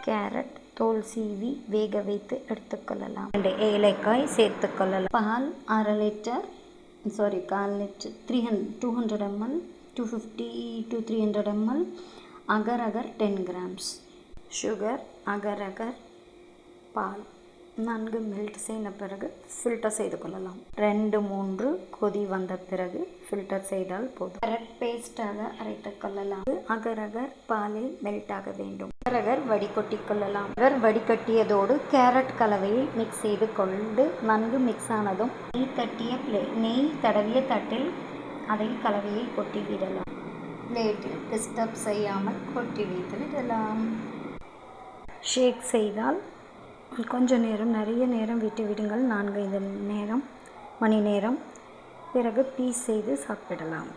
Carrot தோல் சீவி வேக வைத்து எடுத்துக்கொள்ளலாம். 2 ஏலக்காய் சேர்த்துக்கொள்ளலாம். பால் 1/2 litre, call litre, 200 ml, 250 to 300 ml, agar 10 grams, sugar agar பால் நன்கு மெல்ட் செய்த பிறகு ஃபில்டர் செய்து கொள்ளலாம். 2-3 கொதி வந்த பிறகு ஃபில்டர் செய்தால் போதும். கேரட் பேஸ்டாக அரைத்து கொள்ளலாம். அகர் பாலில் மெல்ட் ஆக வேண்டும். அகர் வடிகட்டி கொள்ளலாம். வடிகட்டியதோடு கேரட் கலவையை மிக்ஸ் செய்து கொண்டு நன்கு மிக்ஸ் ஆனதும் நெய் தடவிய தட்டில் அதை கலவையை கொட்டி விடலாம். பிளேட்டில் டிஸ்டர்ப் செய்யாமல் கொட்டி வைத்து விடலாம். ஷேக் செய்தால் கொஞ்ச நேரம், நிறைய நேரம் விட்டு விடுங்கள். 4-5 மணி நேரம் பிறகு பீஸ் செய்து சாப்பிடலாம்.